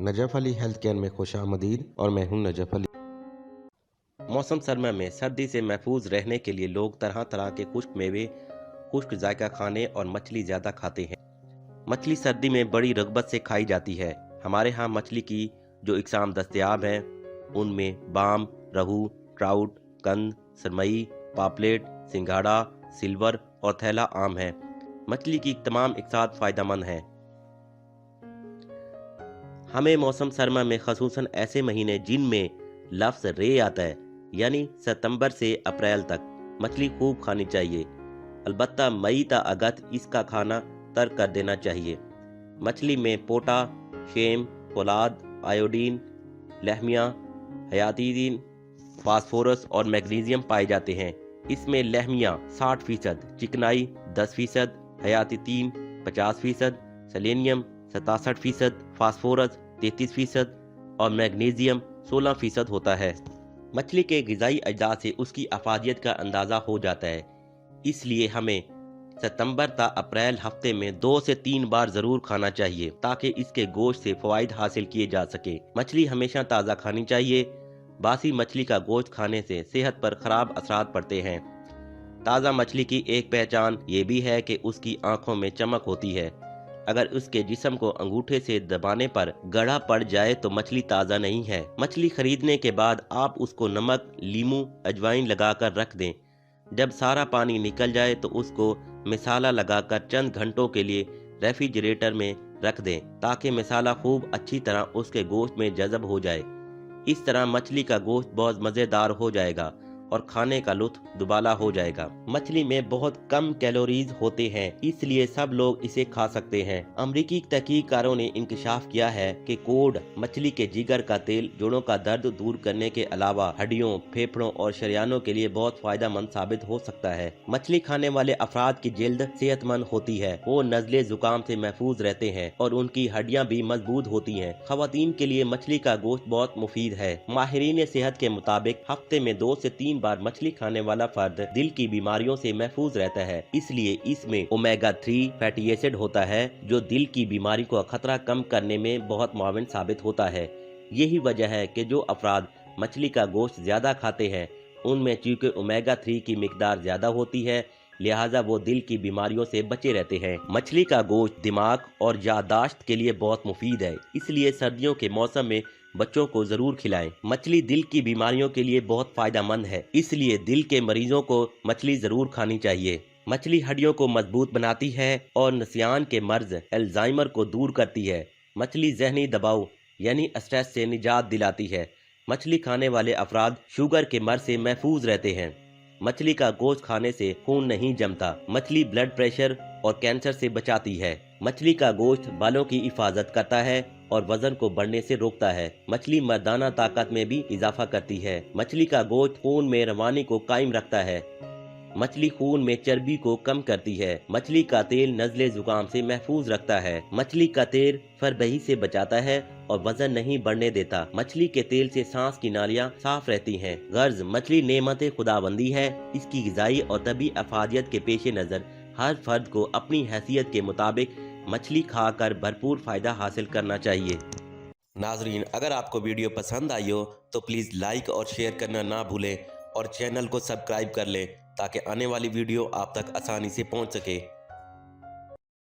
Najaf Ali health care में खुश आमदीद और मैं हूं नजफ अली। मौसम सरमा में सर्दी से महफूज रहने के लिए लोग तरह तरह के खुश्क मेवे, खुश्क जायका खाने और मछली ज़्यादा खाते हैं। मछली सर्दी में बड़ी रगबत से खाई जाती है। हमारे यहाँ मछली की जो इकसाम दस्तयाब हैं उनमें बाम, रहू, ट्राउट, कंद, सरमई, पापलेट, सिंघाड़ा, सिल्वर और थैला आम है। मछली की तमाम इकसात फ़ायदेमंद हैं। हमें मौसम सरमा में खसूसन ऐसे महीने जिनमें लफ्ज़ रे आता है यानी सितंबर से अप्रैल तक मछली खूब खानी चाहिए। अलबत्ता मई ता अगस्त इसका खाना तर्क कर देना चाहिए। मछली में पोटा, शेम, फौलाद, आयोडीन, लहमिया, हयातीदीन, फास्फोरस और मैग्नीशियम पाए जाते हैं। इसमें लहमिया 60%, चिकनाई 10%, हयातीदीन 50%, सेलेनियम 67%, फास्फोरस 33% और मैग्नीशियम 16% होता है। मछली के ग़िज़ाई अज्जा से उसकी अफादियत का अंदाज़ा हो जाता है। इसलिए हमें सितंबर ता अप्रैल हफ्ते में 2 से 3 बार ज़रूर खाना चाहिए ताकि इसके गोश्त से फ़वाइद हासिल किए जा सके। मछली हमेशा ताज़ा खानी चाहिए। बासी मछली का गोश्त खाने से सेहत पर ख़राब असरात पड़ते हैं। ताज़ा मछली की एक पहचान ये भी है कि उसकी आंखों में चमक होती है। अगर उसके जिस्म को अंगूठे से दबाने पर गड़ा पड़ जाए तो मछली ताज़ा नहीं है। मछली खरीदने के बाद आप उसको नमक, लीमू, अजवाइन लगाकर रख दें। जब सारा पानी निकल जाए तो उसको मसाला लगाकर चंद घंटों के लिए रेफ्रिजरेटर में रख दें ताकि मसाला खूब अच्छी तरह उसके गोश्त में जज़ब हो जाए। इस तरह मछली का गोश्त बहुत मज़ेदार हो जाएगा और खाने का लुत्फ दुबाला हो जाएगा। मछली में बहुत कम कैलोरीज होते हैं, इसलिए सब लोग इसे खा सकते हैं। अमरीकी तहकीककारों ने इंकशाफ किया है कि कोड मछली के जिगर का तेल जोड़ों का दर्द दूर करने के अलावा हड्डियों, फेफड़ों और शरियानों के लिए बहुत फायदेमंद साबित हो सकता है। मछली खाने वाले अफराद की जिल्द सेहतमंद होती है, वो नज़ले जुकाम से महफूज रहते हैं और उनकी हड्डियां भी मजबूत होती हैं। खवातीन के लिए मछली का गोश्त बहुत मुफीद है। माहिरीन सेहत के मुताबिक हफ्ते में 2 से 3 बार मछली खाने वाला फर्द दिल की बीमारियों से महफूज रहता है। इसलिए इसमें ओमेगा 3 फैटी एसिड होता है जो दिल की बीमारी का खतरा कम करने में बहुत मुआविन साबित होता है। यही वजह है कि जो अफराद मछली का गोश्त ज्यादा खाते हैं उनमें चूंकि ओमेगा 3 की मिकदार ज्यादा होती है, लिहाजा वो दिल की बीमारियों से बचे रहते हैं। मछली का गोश्त दिमाग और याददाश्त के लिए बहुत मुफीद है, इसलिए सर्दियों के मौसम में बच्चों को जरूर खिलाएं। मछली दिल की बीमारियों के लिए बहुत फायदेमंद है, इसलिए दिल के मरीजों को मछली जरूर खानी चाहिए। मछली हड्डियों को मजबूत बनाती है और नसियान के मर्ज अल्जाइमर को दूर करती है। मछली जहनी दबाव यानी स्ट्रेस से निजात दिलाती है। मछली खाने वाले अफराद शुगर के मर्ज से महफूज रहते हैं। मछली का गोश्त खाने से खून नहीं जमता। मछली ब्लड प्रेशर और कैंसर से बचाती है। मछली का गोश्त बालों की हिफाजत करता है और वजन को बढ़ने से रोकता है। मछली मर्दाना ताकत में भी इजाफा करती है। मछली का गोश्त खून में रवानी को कायम रखता है। मछली खून में चर्बी को कम करती है। मछली का तेल नज़ले जुकाम से महफूज रखता है। मछली का तेल फरबही से बचाता है और वजन नहीं बढ़ने देता। मछली के तेल से सांस की नालियां साफ रहती हैं। गर्ज मछली नेमत खुदाबंदी है। इसकी ग़िज़ाई और तबी अफादियत के पेश नज़र हर फर्द को अपनी हैसियत के मुताबिक मछली खाकर भरपूर फ़ायदा हासिल करना चाहिए। नाजरीन, अगर आपको वीडियो पसंद आई हो तो प्लीज़ लाइक और शेयर करना ना भूलें और चैनल को सब्सक्राइब कर लें ताकि आने वाली वीडियो आप तक आसानी से पहुंच सके।